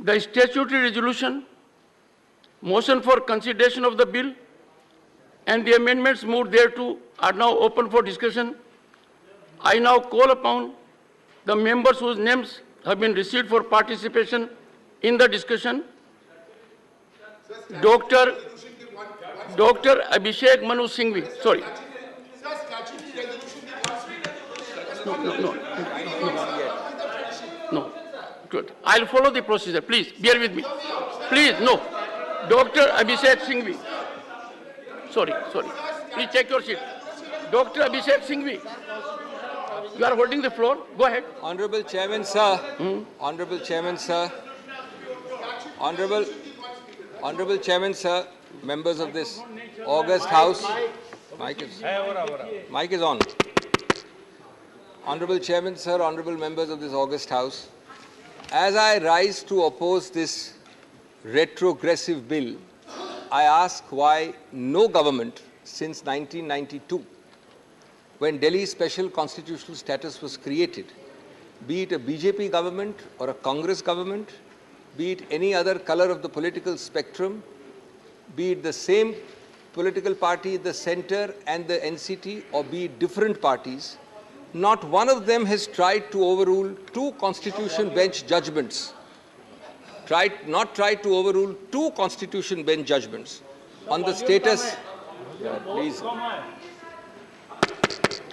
The statutory resolution, motion for consideration of the bill, and the amendments moved thereto are now open for discussion. I now call upon the members whose names have been received for participation in the discussion. Dr. Abhishek Manu Singhvi. Sorry. No. Good. I'll follow the procedure. Please, bear with me. Please, no. Dr. Abhishek Singhvi. Sorry. Please take your seat. Dr. Abhishek Singhvi. You are holding the floor. Go ahead. Honorable Chairman, sir. Honorable Chairman, sir. Honorable Chairman, sir. Members of this august House. Mic is on. Honorable Chairman, sir. Honorable members of this august House. As I rise to oppose this retrogressive bill, I ask why no government since 1992, when Delhi's special constitutional status was created, be it a BJP government or a Congress government, be it any other color of the political spectrum, be it the same political party, the center and the NCT, or be it different parties, not one of them has tried to overrule two constitution bench judgments. Not tried to overrule two constitution bench judgments on the status. Please.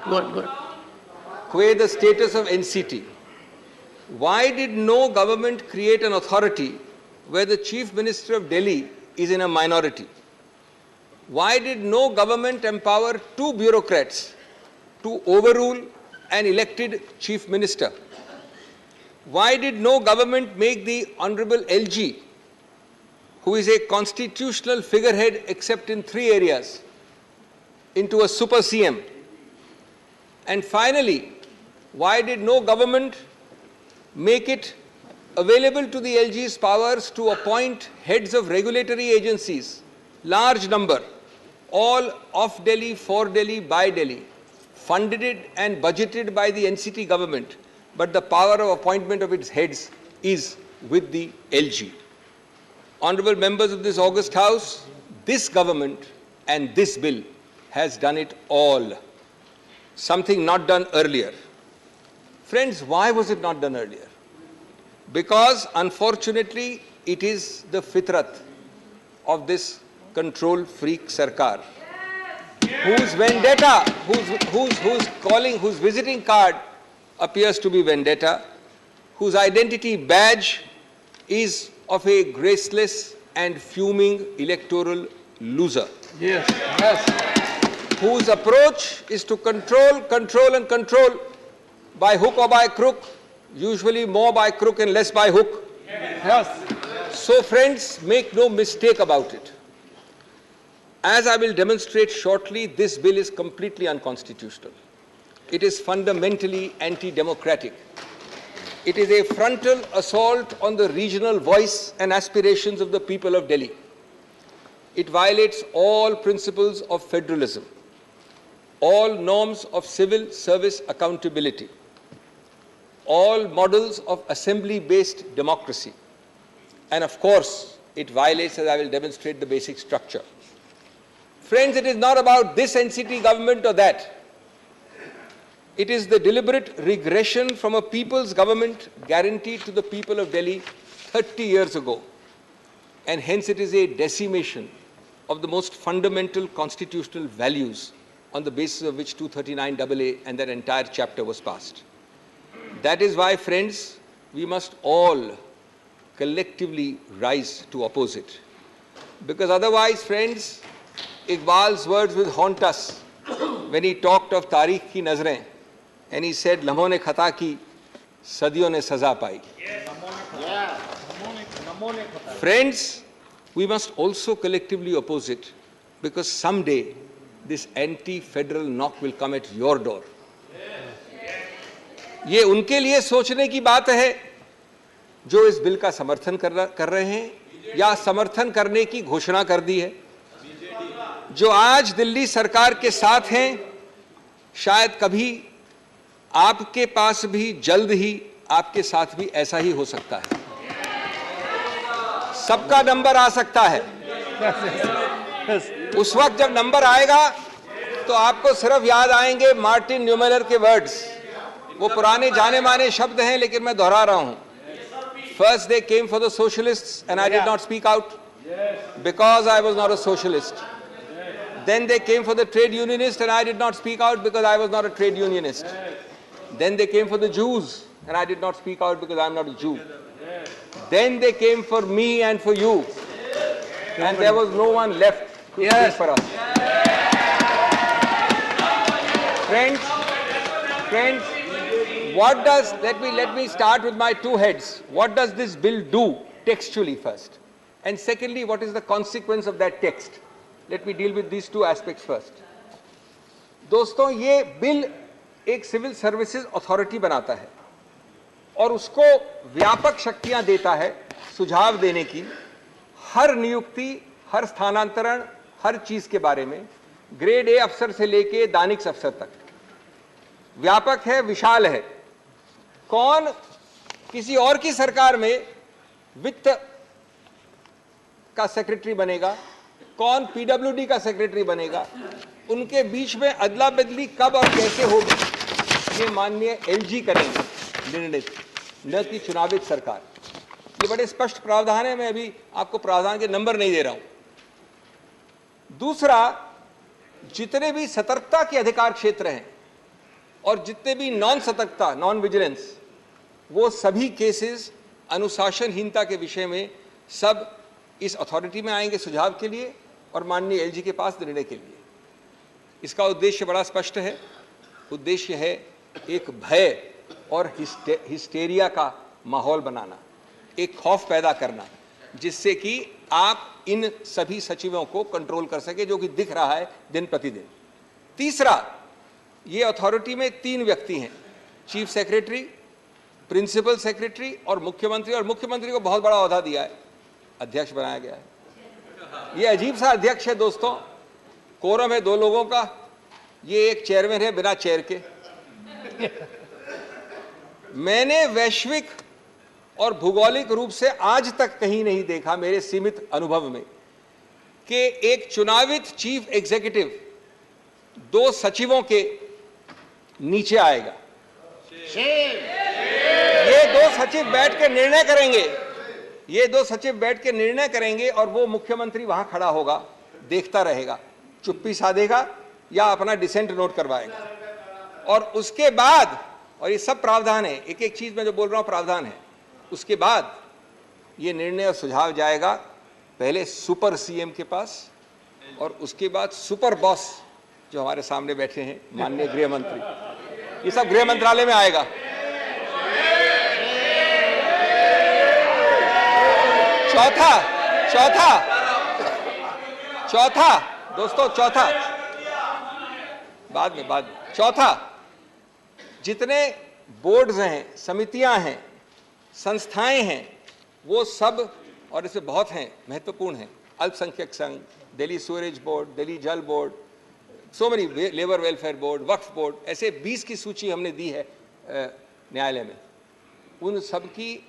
Good. The status of NCT. Why did no government create an authority where the Chief Minister of Delhi is in a minority? Why did no government empower two bureaucrats to overrule an elected Chief Minister? Why did no government make the Honorable LG, who is a constitutional figurehead except in three areas, into a super CM? And finally, why did no government make it available to the LG's powers to appoint heads of regulatory agencies, large number, all of Delhi, for Delhi, by Delhi, funded and budgeted by the NCT government, but the power of appointment of its heads is with the LG. Honorable members of this august House, this government and this bill has done it all. Something not done earlier. Friends, why was it not done earlier? Because, unfortunately, it is the fitrat of this control freak sarkar, whose vendetta, whose visiting card appears to be vendetta, whose identity badge is of a graceless and fuming electoral loser. Yes. Whose approach is to control by hook or by crook, usually more by crook and less by hook. Yes. So friends, make no mistake about it. As I will demonstrate shortly, this bill is completely unconstitutional. It is fundamentally anti-democratic. It is a frontal assault on the regional voice and aspirations of the people of Delhi. It violates all principles of federalism, all norms of civil service accountability, all models of assembly-based democracy, and of course, it violates, as I will demonstrate, the basic structure. Friends, it is not about this NCT government or that. It is the deliberate regression from a people's government guaranteed to the people of Delhi 30 years ago. And hence it is a decimation of the most fundamental constitutional values on the basis of which 239AA and that entire chapter was passed. That is why, friends, we must all collectively rise to oppose it. Because otherwise, friends, Iqbal's words will haunt us when he talked of Tariq ki nazrein, and he said, "Lamhon ne khata ki, sadiyon ne saza pai." Friends, we must also collectively oppose it, because someday this anti-federal knock will come at your door. ये उनके लिए सोचने की बात है जो इस bill का समर्थन कर रहे हैं या समर्थन करने की घोषणा कर दी है, जो आज दिल्ली सरकार के साथ हैं, शायद कभी आपके पास भी जल्द ही आपके साथ भी ऐसा ही हो सकता है। सबका नंबर आ सकता है। उस वक्त जब नंबर आएगा तो आपको सिर्फ याद आएंगे मार्टिन न्यूमेलर के वर्ड्स। वो पुराने जाने माने शब्द हैं, लेकिन मैं दोहरा रहा हूं। First they came for the socialists and I did not speak out because I was not a socialist. Then they came for the trade unionists and I did not speak out because I was not a trade unionist. Then they came for the Jews and I did not speak out because I am not a Jew. Then they came for me and for you, and there was no one left to speak for us. Friends, what does, let me start with my two heads. What does this bill do textually first? And secondly, what is the consequence of that text? Let me deal with these two aspects first. दोस्तों, ये bill एक civil services authority बनाता है और उसको व्यापक शक्तियां देता है सुझाव देने की, हर नियुक्ति, हर स्थानांतरण, हर चीज के बारे में, ग्रेड ए अफसर से लेके दानिश अफसर तक। व्यापक है, विशाल है। कौन किसी और की सरकार में वित्त का सेक्रेटरी बनेगा, कौन पीडब्ल्यूडी का सेक्रेटरी बनेगा, उनके बीच में अदला बदली कब और कैसे होगी, ये माननीय एलजी करेंगे निर्णय, न कि चुनावित सरकार। ये बड़े स्पष्ट प्रावधान है, मैं अभी आपको प्रावधान के नंबर नहीं दे रहा हूं। दूसरा, जितने भी सतर्कता के अधिकार क्षेत्र हैं और जितने भी नॉन सतर्कता, नॉन विजिलेंस, वो सभी केसेस अनुशासनहीनता के विषय में सब इस अथॉरिटी में आएंगे सुझाव के लिए और माननीय एलजी के पास निर्णय के लिए। इसका उद्देश्य बड़ा स्पष्ट है। उद्देश्य है एक भय और हिस्टेरिया का माहौल बनाना, एक खौफ पैदा करना, जिससे कि आप इन सभी सचिवों को कंट्रोल कर सके, जो कि दिख रहा है दिन प्रतिदिन। तीसरा, ये अथॉरिटी में 3 व्यक्ति हैं, चीफ सेक्रेटरी, प्रिंसिपल सेक्रेटरी और मुख्यमंत्री। और मुख्यमंत्री को बहुत बड़ा ओहदा दिया है, अध्यक्ष बनाया गया है। ये अजीब सा अध्यक्ष है दोस्तों। कोरम है 2 लोगों का, ये एक चेयरमैन है बिना चेयर के। मैंने वैश्विक और भौगोलिक रूप से आज तक कहीं नहीं देखा मेरे सीमित अनुभव में कि एक चुनावित चीफ एग्जीक्यूटिव 2 सचिवों के नीचे आएगा। ये 2 सचिव बैठ के निर्णय करेंगे, ये 2 सचिव बैठ के निर्णय करेंगे और वो मुख्यमंत्री वहां खड़ा होगा, देखता रहेगा, चुप्पी साधेगा या अपना डिसेंट नोट करवाएगा। और उसके बाद, और ये सब प्रावधान है, एक एक चीज में जो बोल रहा हूं प्रावधान है, उसके बाद ये निर्णय और सुझाव जाएगा पहले सुपर सीएम के पास और उसके बाद सुपर बॉस जो हमारे सामने बैठे हैं माननीय गृह मंत्री, ये सब गृह मंत्रालय में आएगा। चौथा दोस्तों, बाद में चौथा, जितने बोर्ड्स हैं, समितियां हैं, संस्थाएं हैं, वो सब, और इसमें बहुत हैं, महत्वपूर्ण हैं, अल्पसंख्यक संघ, Delhi सूरेज board, Delhi Jal board, so many, labour welfare board, Waqf board, ऐसे 20 की सूची हमने दी है न्यायालय में। उन सब की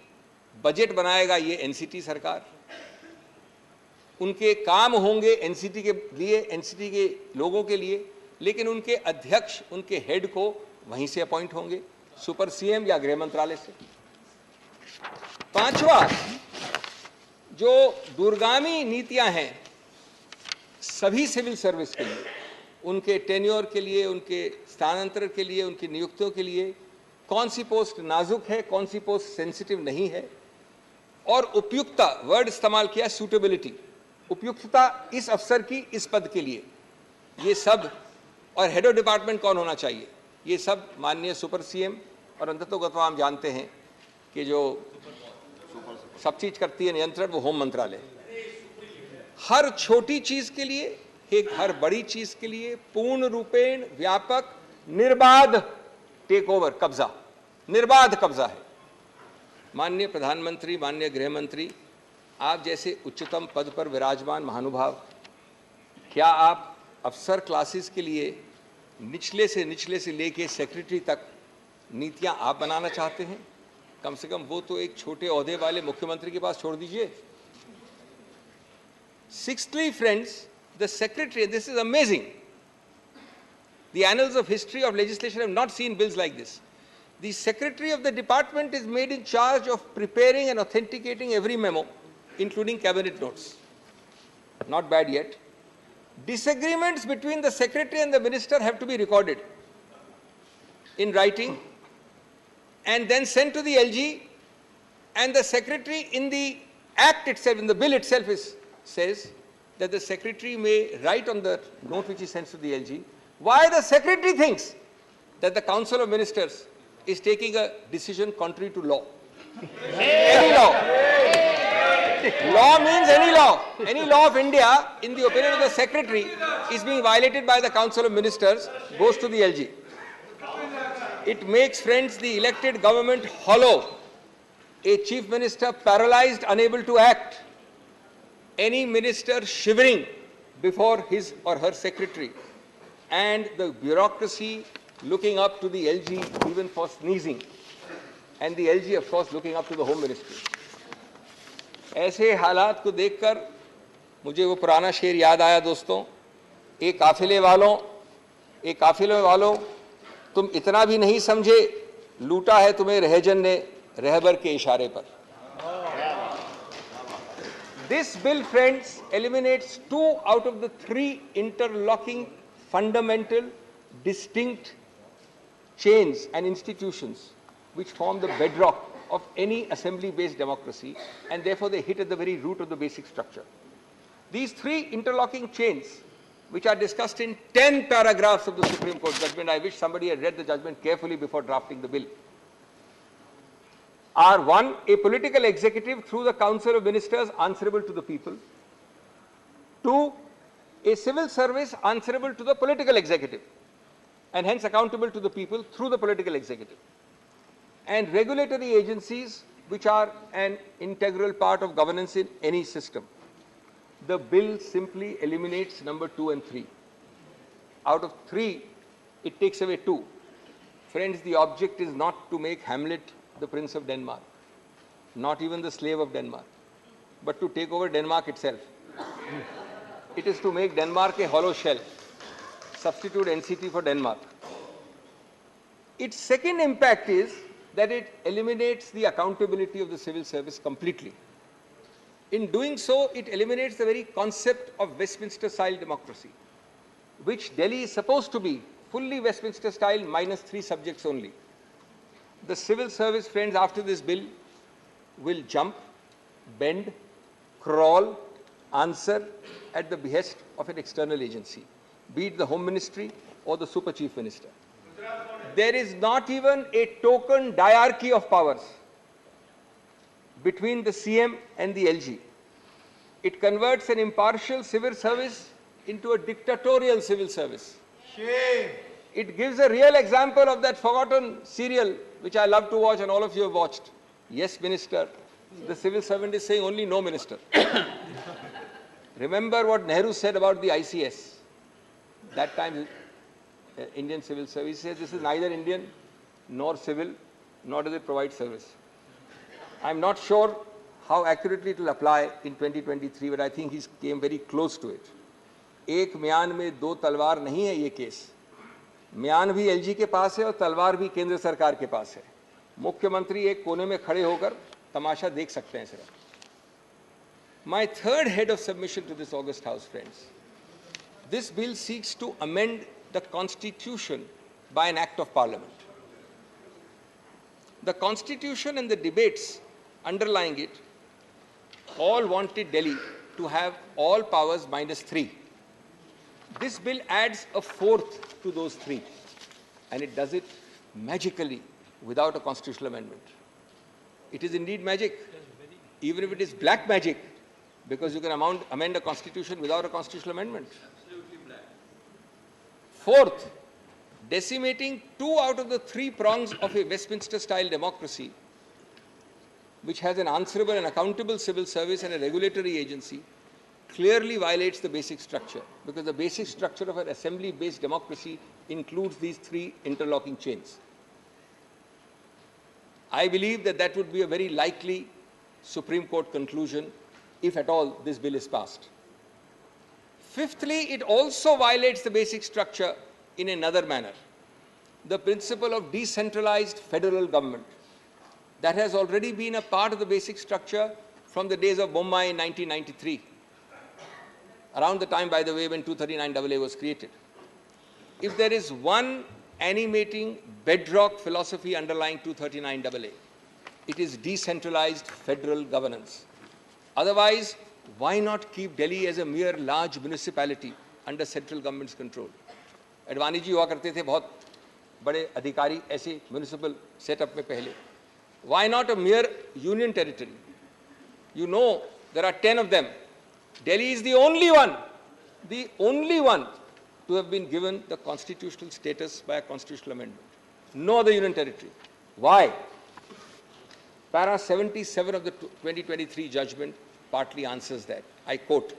बजट बनाएगा ये एनसीटी सरकार। उनके काम होंगे एनसीटी के लिए, एनसीटी के लोगों के लिए, लेकिन उनके अध्यक्ष, उनके हेड को वहीं से अपॉइंट होंगे, सुपर सीएम या गृह मंत्रालय से। 5वां, जो दूरगामी नीतियां हैं सभी सिविल सर्विस के लिए, उनके टेन्योर के लिए, उनके स्थानांतरण के लिए, उनकी नियुक्तियों के लिए, कौन सी पोस्ट नाजुक है, कौन सी पोस्ट सेंसिटिव नहीं है, और उपयुक्तता, वर्ड इस्तेमाल किया सूटेबिलिटी, उपयुक्तता इस अफसर की इस पद के लिए, ये सब, और हेड ऑफ डिपार्टमेंट कौन होना चाहिए, ये सब माननीय सुपर सीएम, और अंततोगत्वा हम जानते हैं कि जो सब चीज करती है नियंत्रण, वो होम मंत्रालय। हर छोटी चीज के लिए, एक हर बड़ी चीज के लिए पूर्ण रूपेण व्यापक निर्बाध टेक ओवर, कब्जा, निर्बाध कब्जा है। माननीय प्रधानमंत्री, माननीय गृह मंत्री, आप जैसे उच्चतम पद पर विराजमान महानुभाव, क्या आप अफसर क्लासेस के लिए निचले से लेके सेक्रेटरी तक नीतियां आप बनाना चाहते हैं? कम से कम वो तो एक छोटे ओहदे वाले मुख्यमंत्री के पास छोड़ दीजिए। Sixthly, friends, the secretary, this is amazing. The annals of history of legislation have not seen bills like this. The secretary of the department is made in charge of preparing and authenticating every memo, including cabinet notes. Not bad yet. Disagreements between the secretary and the minister have to be recorded in writing and then sent to the LG, and the secretary in the act itself, in the bill itself says that the secretary may write on the note which he sends to the LG why the secretary thinks that the Council of Ministers is taking a decision contrary to law. Any law. Law means any law. Any law of India, in the opinion of the secretary, is being violated by the Council of Ministers, goes to the LG. It makes, friends, the elected government hollow. A chief minister paralyzed, unable to act. Any minister shivering before his or her secretary. And the bureaucracy looking up to the LG even for sneezing. And the LG, of course, looking up to the Home Ministry. ऐसे हालात को देखकर मुझे वो पुराना शेर याद आया दोस्तों, एक काफिले वालों तुम इतना भी नहीं समझे, लूटा है तुम्हें रहजन ने रहबर के इशारे पर. This bill, friends, eliminates 2 out of the 3 interlocking, fundamental, distinct chains and institutions which form the bedrock of any assembly-based democracy, and therefore they hit at the very root of the basic structure. These 3 interlocking chains, which are discussed in 10 paragraphs of the Supreme Court judgment, I wish somebody had read the judgment carefully before drafting the bill, are: 1, a political executive through the Council of Ministers answerable to the people; 2, a civil service answerable to the political executive, and hence accountable to the people through the political executive; and regulatory agencies which are an integral part of governance in any system. The bill simply eliminates number 2 and 3. Out of 3, it takes away 2. Friends, the object is not to make Hamlet the Prince of Denmark, not even the slave of Denmark, but to take over Denmark itself. It is to make Denmark a hollow shell, substitute NCT for Denmark. Its second impact is that it eliminates the accountability of the civil service completely. In doing so, it eliminates the very concept of Westminster-style democracy, which Delhi is supposed to be fully Westminster-style minus 3 subjects only. The civil service, friends, after this bill will jump, bend, crawl, answer at the behest of an external agency, be it the Home Ministry or the Super Chief Minister. There is not even a token diarchy of powers between the CM and the LG. It converts an impartial civil service into a dictatorial civil service. Shame. It gives a real example of that forgotten serial which I love to watch and all of you have watched. Yes, Minister. The civil servant is saying only no, Minister. Remember what Nehru said about the ICS. That time, Indian Civil Service says this is neither Indian nor civil, nor does it provide service. I'm not sure how accurately it will apply in 2023, but I think he came very close to it. एक म्यान में 2 तलवार नहीं है ये case. म्यान भी LG के पास है और तलवार भी केंद्र सरकार के पास है. मुख्यमंत्री एक कोने में खड़े होकर तमाशा देख सकते हैं सिर्फ. My third head of submission to this august House, friends. This bill seeks to amend the Constitution by an act of Parliament. The Constitution and the debates underlying it all wanted Delhi to have all powers minus 3. This bill adds a 4th to those 3, and it does it magically without a constitutional amendment. It is indeed magic, even if it is black magic, because you can amend a constitution without a constitutional amendment. 4th, decimating 2 out of the 3 prongs of a Westminster-style democracy, which has an answerable and accountable civil service and a regulatory agency, clearly violates the basic structure, because the basic structure of an assembly-based democracy includes these 3 interlocking chains. I believe that that would be a very likely Supreme Court conclusion if at all this bill is passed. Fifthly, it also violates the basic structure in another manner. The principle of decentralized federal government that has already been a part of the basic structure from the days of Bombay in 1993, around the time, by the way, when 239AA was created. If there is one animating bedrock philosophy underlying 239AA, it is decentralized federal governance. Otherwise, why not keep Delhi as a mere large municipality under central government's control? Advani ji हुआ करते थे बहुत बड़े अधिकारी ऐसे municipal setup में पहले. Why not a mere union territory? You know, there are 10 of them. Delhi is the only one to have been given the constitutional status by a constitutional amendment. No other union territory. Why? Para 77 of the 2023 judgment partly answers that. I quote,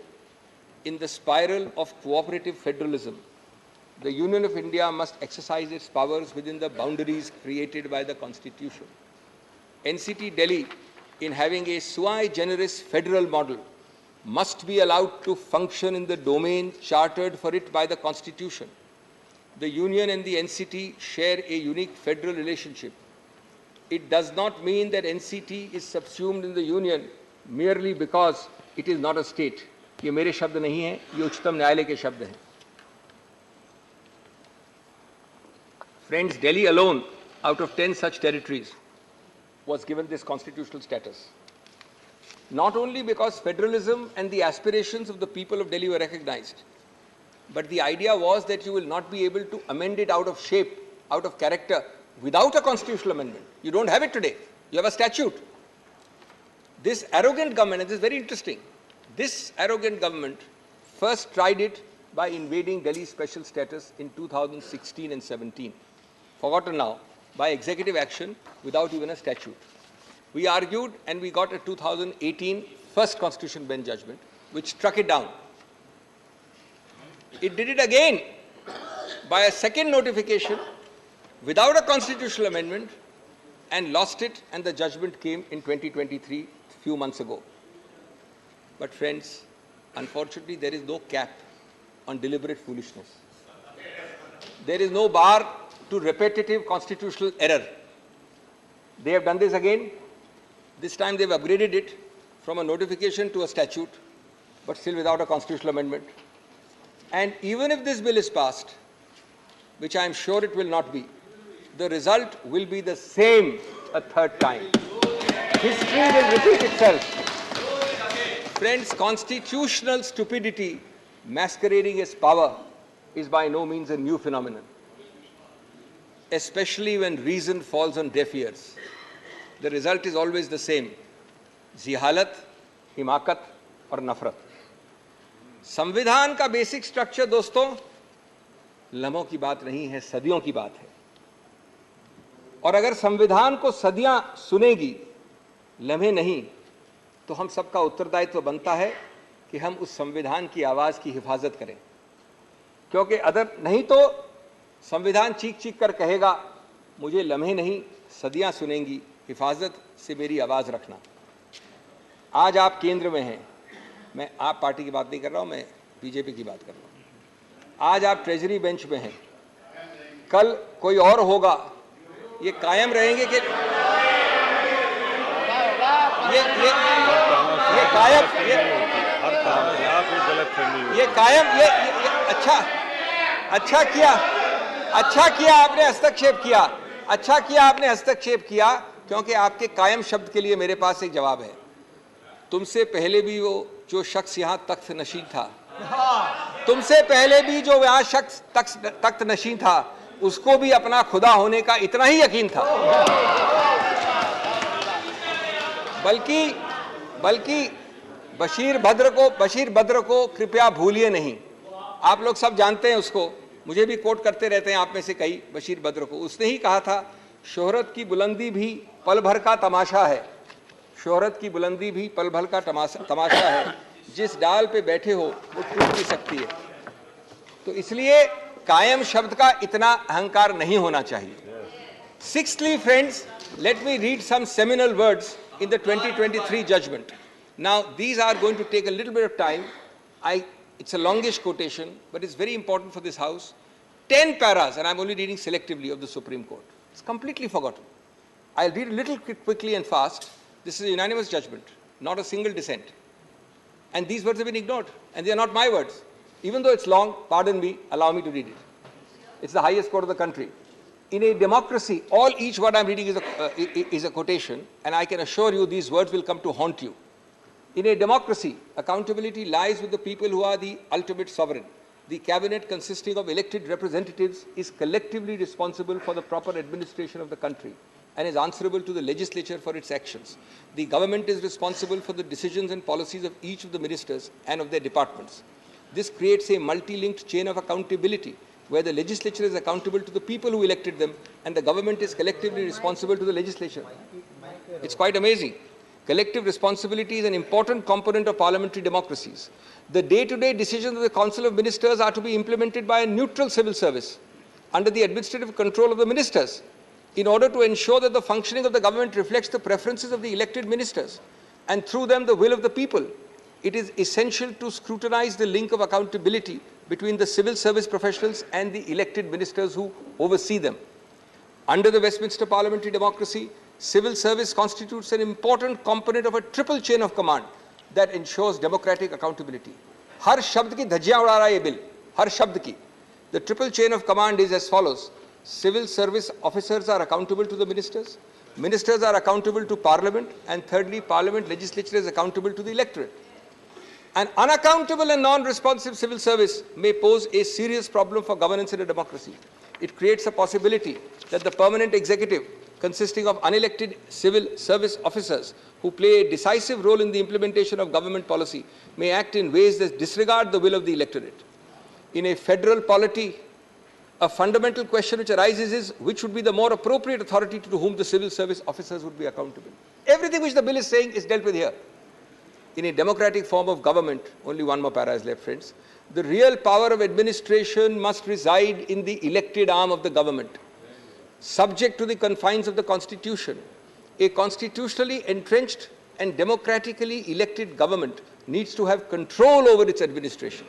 "In the spiral of cooperative federalism, the Union of India must exercise its powers within the boundaries created by the Constitution. NCT Delhi, in having a sui generis federal model, must be allowed to function in the domain chartered for it by the Constitution. The Union and the NCT share a unique federal relationship. It does not mean that NCT is subsumed in the Union merely because it is not a state." ये मेरे शब्द नहीं हैं, ये उच्चतम न्यायालय के शब्द हैं. Friends, Delhi alone, out of 10 such territories, was given this constitutional status. Not only because federalism and the aspirations of the people of Delhi were recognized, but the idea was that you will not be able to amend it out of shape, out of character, without a constitutional amendment. You don't have it today. You have a statute. This arrogant government, and this is very interesting, this arrogant government first tried it by invading Delhi's special status in 2016 and 17. Forgotten now, by executive action without even a statute. We argued and we got a 2018 first Constitution Bench judgment which struck it down. It did it again by a second notification without a constitutional amendment and lost it, and the judgment came in 2023, a few months ago. But friends, unfortunately there is no cap on deliberate foolishness. There is no bar to repetitive constitutional error. They have done this again. This time they have upgraded it from a notification to a statute, but still without a constitutional amendment. And even if this bill is passed, which I am sure it will not be, the result will be the same a third time. History will repeat itself. Friends, constitutional stupidity masquerading as power is by no means a new phenomenon, especially when reason falls on deaf ears. The result is always the same: जिहालत, हिमाकत और नफरत. संविधान का basic structure दोस्तों लम्हों की बात नहीं है, सदियों की बात है. और अगर संविधान को सदियां सुनेगी, लम्हे नहीं, तो हम सबका उत्तरदायित्व बनता है कि हम उस संविधान की आवाज की हिफाजत करें. क्योंकि अदर नहीं तो संविधान चीख चीख कर कहेगा, मुझे लम्हे नहीं, सदियां सुनेंगी, हिफाजत से मेरी आवाज रखना. आज आप केंद्र में हैं, मैं आप पार्टी की बात नहीं कर रहा हूं, मैं बीजेपी की बात कर रहा हूं. आज आप ट्रेजरी बेंच में हैं, कल कोई और होगा. ये कायम रहेंगे कि अच्छा किया आपने हस्तक्षेप किया, क्योंकि आपके कायम शब्द के लिए मेरे पास एक जवाब है. तुमसे पहले भी वो जो शख्स यहाँ तख्त नशीन था, तुमसे पहले भी जो यहाँ शख्स तख्त नशीन था, उसको भी अपना खुदा होने का इतना ही यकीन था. बल्कि बशीर बद्र को कृपया भूलिए नहीं. आप लोग सब जानते हैं उसको, मुझे भी कोट करते रहते हैं आप में से कई. बशीर बद्र को उसने ही कहा था, शोहरत की बुलंदी भी पल भर का तमाशा है. शोहरत की बुलंदी भी पल भर का तमाशा है. जिस डाल पे बैठे हो वो टूट भी सकती है. तो इसलिए कायम शब्द का इतना अहंकार नहीं होना चाहिए. Sixthly, friends, let me read some seminal words in the 2023 judgment. Now, these are going to take a little bit of time. I It's a longish quotation, but it's very important for this House. 10 paras, and I'm only reading selectively, of the Supreme Court. It's completely forgotten. I'll read a little quickly and fast. This is a unanimous judgment, not a single dissent. And these words have been ignored, and they are not my words. Even though it's long, pardon me, allow me to read it. It's the highest court of the country. In a democracy, each word I'm reading is a quotation, and I can assure you these words will come to haunt you. In a democracy, accountability lies with the people who are the ultimate sovereign. The cabinet, consisting of elected representatives, is collectively responsible for the proper administration of the country and is answerable to the legislature for its actions. The government is responsible for the decisions and policies of each of the ministers and of their departments. This creates a multi-linked chain of accountability, where the legislature is accountable to the people who elected them and the government is collectively responsible to the legislature. It's quite amazing. Collective responsibility is an important component of parliamentary democracies. The day-to-day decisions of the Council of Ministers are to be implemented by a neutral civil service under the administrative control of the ministers, in order to ensure that the functioning of the government reflects the preferences of the elected ministers and through them the will of the people. It is essential to scrutinize the link of accountability between the civil service professionals and the elected ministers who oversee them. Under the Westminster parliamentary democracy, civil service constitutes an important component of a triple chain of command that ensures democratic accountability. Har shabd ki dhajjiyan uda raha hai ye bill, har shabd ki. The triple chain of command is as follows. Civil service officers are accountable to the ministers, ministers are accountable to parliament, and thirdly, parliament legislature is accountable to the electorate. An unaccountable and non-responsive civil service may pose a serious problem for governance in a democracy. It creates a possibility that the permanent executive, consisting of unelected civil service officers who play a decisive role in the implementation of government policy, may act in ways that disregard the will of the electorate. In a federal polity, a fundamental question which arises is which would be the more appropriate authority to whom the civil service officers would be accountable. Everything which the bill is saying is dealt with here. In a democratic form of government, only one more para is left, friends, the real power of administration must reside in the elected arm of the government, subject to the confines of the Constitution. A constitutionally entrenched and democratically elected government needs to have control over its administration.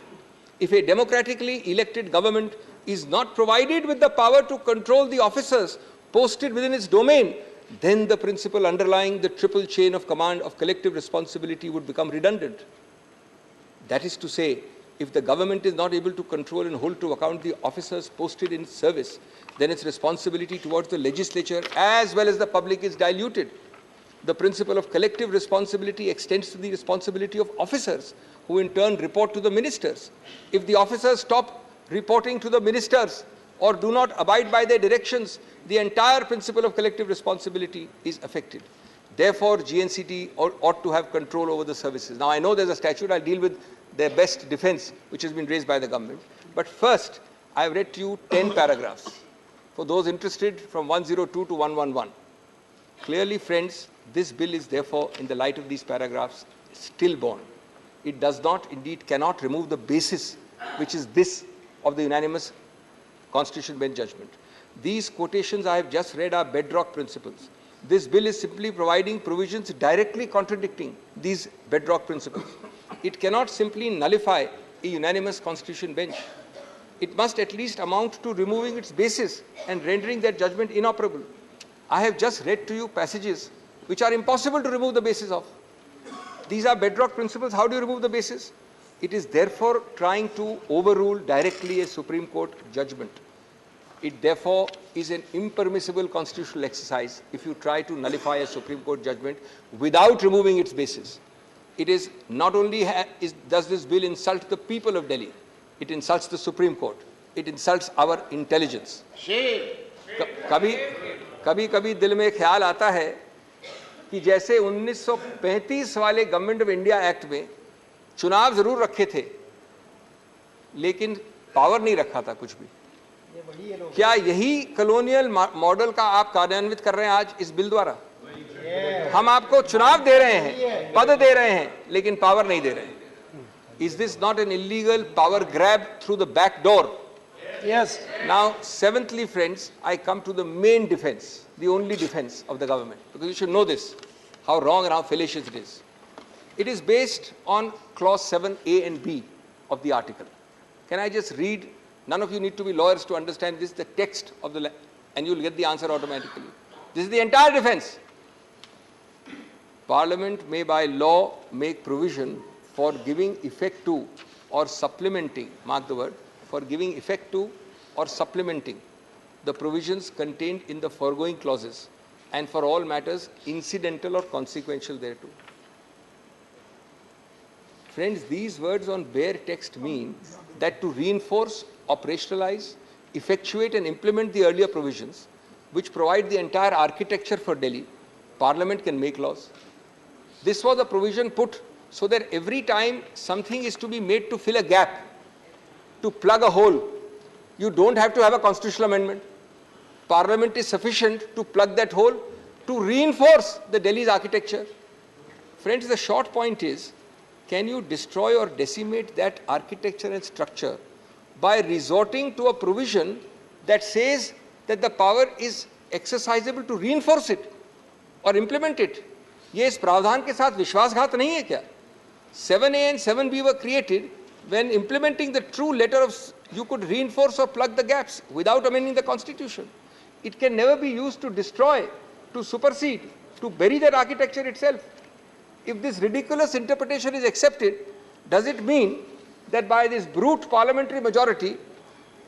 If a democratically elected government is not provided with the power to control the officers posted within its domain, then the principle underlying the triple chain of command of collective responsibility would become redundant. That is to say, if the government is not able to control and hold to account the officers posted in service, then its responsibility towards the legislature as well as the public is diluted. The principle of collective responsibility extends to the responsibility of officers, who in turn report to the ministers. If the officers stop reporting to the ministers or do not abide by their directions, the entire principle of collective responsibility is affected. Therefore, GNCT ought to have control over the services. Now, I know there's a statute. I'll deal with their best defense, which has been raised by the government. But first, I've read to you 10 paragraphs. For those interested, from 102 to 111. Clearly, friends, this bill is therefore, in the light of these paragraphs, stillborn. It does not, indeed cannot remove the basis, which is this of the unanimous Constitution Bench judgment. These quotations I have just read are bedrock principles. This bill is simply providing provisions directly contradicting these bedrock principles. It cannot simply nullify a unanimous Constitution Bench. It must at least amount to removing its basis and rendering that judgment inoperable. I have just read to you passages which are impossible to remove the basis of. These are bedrock principles. How do you remove the basis? It is therefore trying to overrule directly a Supreme Court judgment. It therefore is an impermissible constitutional exercise if you try to nullify a Supreme Court judgment without removing its basis. It is not only does this bill insult the people of Delhi, it insults the Supreme Court. It insults our intelligence. कभी दिल में ख्याल आता है कि जैसे 1935 वाले government of India act में चुनाव जरूर रखे थे, लेकिन पावर नहीं रखा था कुछ भी. क्या यही कॉलोनियल मॉडल का आप कार्यान्वित कर रहे हैं आज इस बिल द्वारा? हम आपको चुनाव दे रहे हैं, पद दे रहे हैं, लेकिन पावर नहीं दे रहे हैं. Is this not an illegal power grab through the back door? Yes. Now, seventhly, friends, I come to the main defense, the only defense of the government, because you should know this, how wrong and how fallacious it is. It is based on clause 7A and B of the article. Can I just read? None of you need to be lawyers to understand this, the text of the, and you'll get the answer automatically. This is the entire defense. Parliament may by law make provision for giving effect to or supplementing, mark the word, for giving effect to or supplementing the provisions contained in the foregoing clauses, and for all matters incidental or consequential thereto. Friends, these words on bare text mean that to reinforce, operationalize, effectuate and implement the earlier provisions, which provide the entire architecture for Delhi, Parliament can make laws. This was a provision put so that every time something is to be made to fill a gap, to plug a hole, you don't have to have a constitutional amendment. Parliament is sufficient to plug that hole, to reinforce the Delhi's architecture. Friends, the short point is, can you destroy or decimate that architecture and structure by resorting to a provision that says that the power is exercisable to reinforce it or implement it? ये इस प्रावधान के साथ विश्वासघात नहीं है क्या? 7A and 7B were created when implementing the true letter of, you could reinforce or plug the gaps without amending the constitution. It can never be used to destroy, to supersede, to bury that architecture itself. If this ridiculous interpretation is accepted, does it mean that by this brute parliamentary majority,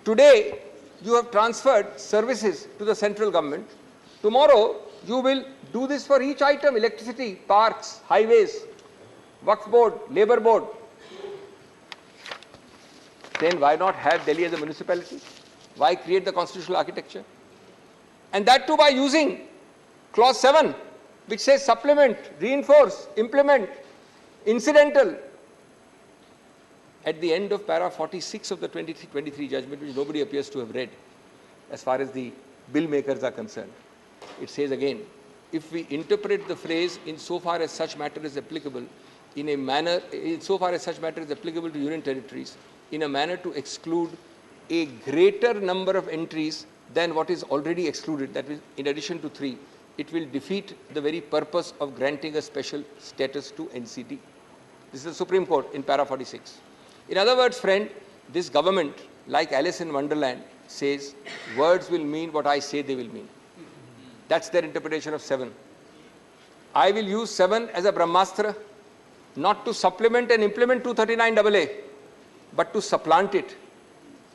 today you have transferred services to the central government, tomorrow you will do this for each item, electricity, parks, highways, Waqf board, labor board? Then why not have Delhi as a municipality? Why create the constitutional architecture? And that too by using clause 7, which says supplement, reinforce, implement, incidental. At the end of para 46 of the 23 judgment, which nobody appears to have read, as far as the bill makers are concerned, it says again, if we interpret the phrase insofar as such matter is applicable in a manner, insofar as such matter is applicable to union territories, in a manner to exclude a greater number of entries than what is already excluded, that is, in addition to 3, it will defeat the very purpose of granting a special status to NCT. This is the Supreme Court in para 46. In other words, friend, this government, like Alice in Wonderland, says words will mean what I say they will mean. That's their interpretation of 7. I will use 7 as a Brahmastra, not to supplement and implement 239AA, but to supplant it,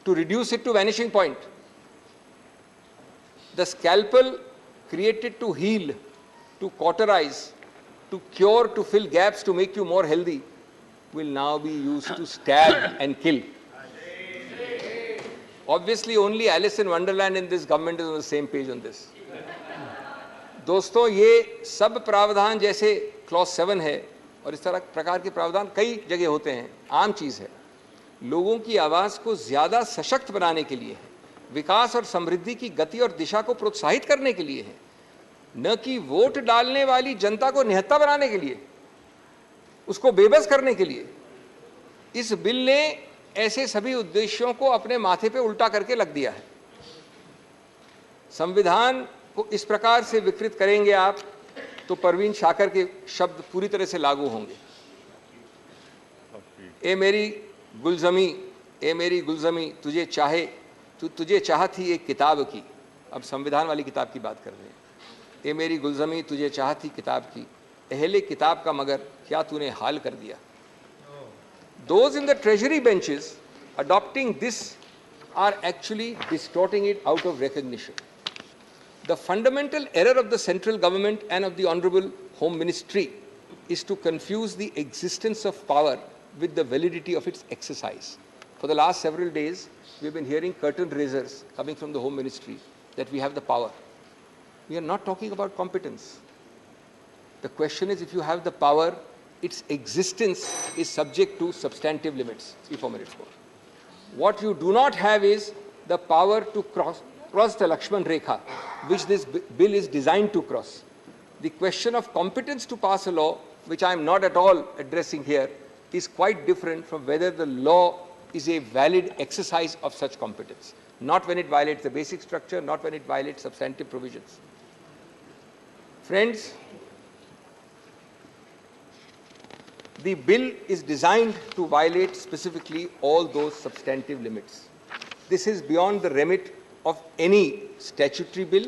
to reduce it to vanishing point. The scalpel created to heal, to cauterize, to cure, to fill gaps, to make you more healthy, will now be used to stab and kill. Obviously, only Alice in Wonderland in this government is on the same page on this. दोस्तों, ये सब प्रावधान जैसे clause 7 है और इस तरह प्रकार के प्रावधान कई जगह होते हैं, आम चीज़ है, लोगों की आवाज़ को ज़्यादा सशक्त बनाने के लिए है, विकास और समृद्धि की गति और दिशा को प्रोत्साहित करने के लिए है, न कि वोट डालने वाली जनता को निहत्था बनाने के लिए, उसको बेबस करने के लिए। इस बिल ने ऐसे सभी उद्देश्यों को अपने माथे पे उल्टा करके लग दिया है। संविधान को इस प्रकार से विकृत करेंगे आप तो परवीन शाकर के शब्द पूरी तरह से लागू होंगे। ए मेरी गुलजमी तुझे चाह थी एक किताब की। अब संविधान वाली किताब की बात कर रहे हैं। ए मेरी गुलजमी तुझे चाह थी किताब की, अहले किताब का मगर क्या तूने हाल कर दिया। Those in the treasury benches adopting this are actually distorting it out of recognition. The fundamental error of the central government and of the Honorable Home Ministry is to confuse the existence of power with the validity of its exercise. For the last several days, we have been hearing curtain raisers coming from the Home Ministry that we have the power. We are not talking about competence. The question is, if you have the power, its existence is subject to substantive limits. 3-4 minutes more. What you do not have is the power to cross the Lakshman Rekha, which this bill is designed to cross. The question of competence to pass a law, which I am not at all addressing here, is quite different from whether the law is a valid exercise of such competence. Not when it violates the basic structure, not when it violates substantive provisions. Friends, The bill is designed to violate specifically all those substantive limits. This is beyond the remit of any statutory bill.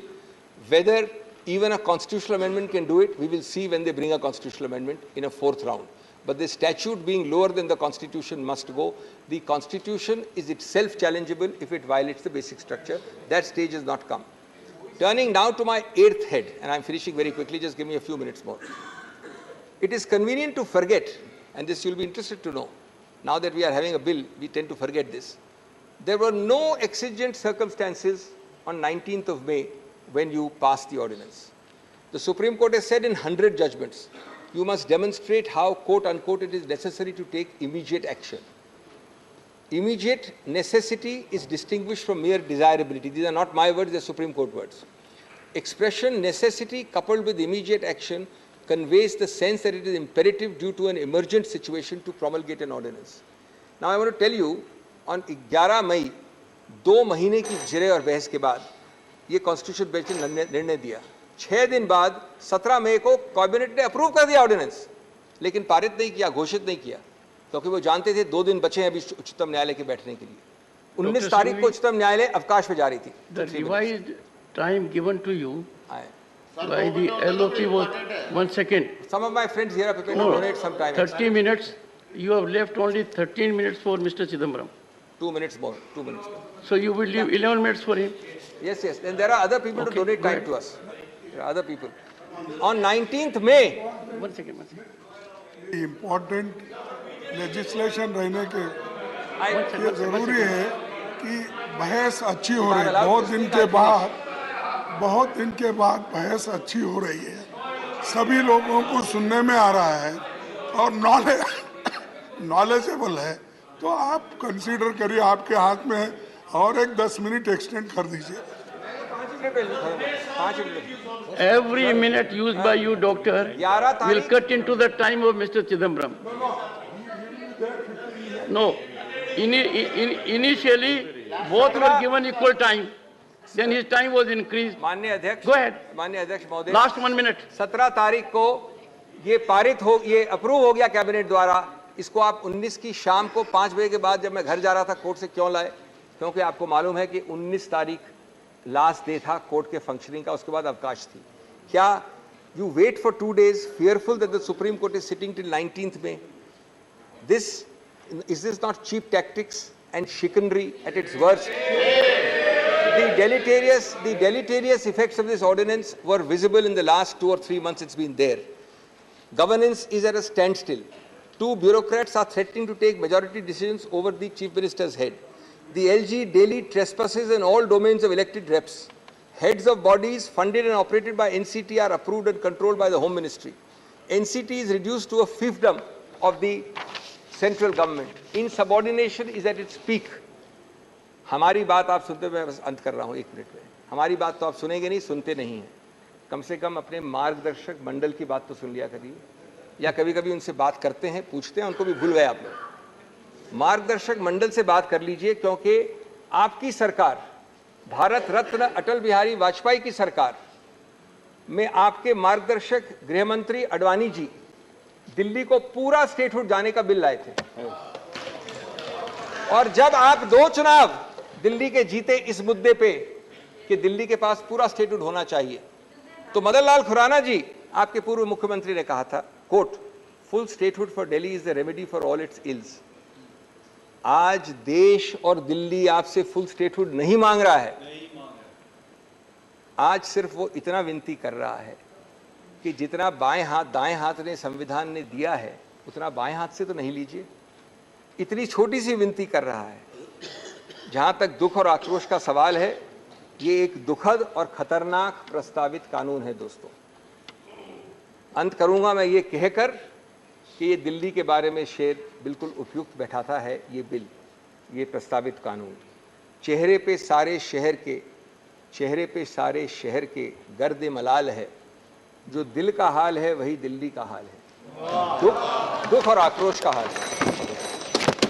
Whether even a constitutional amendment can do it, we will see when they bring a constitutional amendment in a fourth round. But the statute being lower than the Constitution must go. The Constitution is itself challengeable if it violates the basic structure. That stage has not come. Turning now to my eighth head, and I'm finishing very quickly, just give me a few minutes more. It is convenient to forget, and this you'll be interested to know. Now that we are having a bill, we tend to forget this. There were no exigent circumstances on 19th of May when you passed the ordinance. The Supreme Court has said in 100 judgments, you must demonstrate how, quote unquote, it is necessary to take immediate action. Immediate necessity is distinguished from mere desirability. These are not my words, they're Supreme Court words. Expression necessity coupled with immediate action conveys the sense that it is imperative due to an emergent situation to promulgate an ordinance. Now I want to tell you, on 11 मई 2 महीने की जिरे और बहस के बाद ये constitution bench ने निर्णय दिया। 6 दिन बाद 17 मई को कैबिनेट ने अप्रूव कर दिया ऑर्डिनेंस, लेकिन पारित नहीं किया, घोषित नहीं किया, क्योंकि वो जानते थे 2 दिन बचे हैं अभी उच्चतम न्यायालय के बैठने के लिए। 19 तारीख को उच्चतम न्यायालय अवकाश पे जा रही थी। The revised time given to you by the LOP was 1 second. Some of my friends here are prepared to donate some time. 30 minutes. You have left only 13 minutes for Mr. Chidambaram. 2 minutes more. 2 minutes more. So you will leave 11 minutes for him. Yes, yes. And there are other people to donate time to us. There are other people. On 19th May. 1 second, 1 second. Important legislation रहने के ये जरूरी है कि बहस अच्छी हो रही है। बहुत दिन के बाद बहस अच्छी हो रही है, सभी लोगों को सुनने में आ रहा है और नॉलेजेबल है, तो आप कंसीडर करिए, आपके हाथ में है, और एक 10 मिनट एक्सटेंड कर दीजिए। Every minute used by you, doctor, will cut into the time of Mr. Chidambaram. No. Initially, both were given equal time. Then his time was increased. माननीय अध्यक्ष, Go ahead. माननीय अध्यक्ष महोदय, Last 1 minute. 17 तारीख को ये ये अप्रूव हो गया कैबिनेट द्वारा। इसको आप 19 की शाम को 5 बजे के बाद जब मैं घर जा रहा था कोर्ट से क्यों लाए? क्योंकि आपको मालूम है कि 19 तारीख लास्ट डे था कोर्ट के फंक्शनिंग का, उसके बाद अवकाश थी। क्या you wait for 2 days fearful that the Supreme Court is sitting till 19th May? Is this not cheap tactics and chicanery at its worst? The deleterious effects of this ordinance were visible in the last 2 or 3 months it's been there. Governance is at a standstill. 2 bureaucrats are threatening to take majority decisions over the Chief Minister's head. The LG daily trespasses in all domains of elected reps. Heads of bodies funded and operated by NCT are approved and controlled by the Home Ministry. NCT is reduced to a fiefdom of the central government. Insubordination is at its peak. हमारी बात आप सुनते, मैं बस अंत कर रहा हूँ 1 मिनट में। हमारी बात तो आप सुनेंगे नहीं, सुनते नहीं हैं। कम से कम अपने मार्गदर्शक मंडल की बात तो सुन लिया करिए, या कभी कभी उनसे बात करते हैं, पूछते हैं, उनको भी भूल गए आप लोग। मार्गदर्शक मंडल से बात कर लीजिए, क्योंकि आपकी सरकार, भारत रत्न अटल बिहारी वाजपेयी की सरकार में आपके मार्गदर्शक गृह मंत्री अडवाणी जी दिल्ली को पूरा स्टेटहुड जाने का बिल लाए थे। और जब आप 2 चुनाव दिल्ली के जीते इस मुद्दे पे कि दिल्ली के पास पूरा स्टेटहुड होना चाहिए, तो मदन लाल खुराना जी, आपके पूर्व मुख्यमंत्री ने कहा था, quote, full statehood for Delhi is the remedy for all its ills. आज देश और दिल्ली आपसे फुल स्टेटहुड नहीं मांग रहा है। आज सिर्फ वो इतना विनती कर रहा है कि जितना बाएं हाथ दाएं हाथ ने संविधान ने दिया है, उतना बाएं हाथ से तो नहीं लीजिए। इतनी छोटी सी विनती कर रहा है। जहां तक दुख और आक्रोश का सवाल है, ये एक दुखद और खतरनाक प्रस्तावित कानून है दोस्तों। अंत करूंगा मैं ये कहकर कि ये दिल्ली के बारे में शेर बिल्कुल उपयुक्त बैठाता है ये बिल, ये प्रस्तावित कानून। चेहरे पे सारे शहर के गर्द मलाल है, जो दिल का हाल है वही दिल्ली का हाल है। दुख और आक्रोश का हाल है।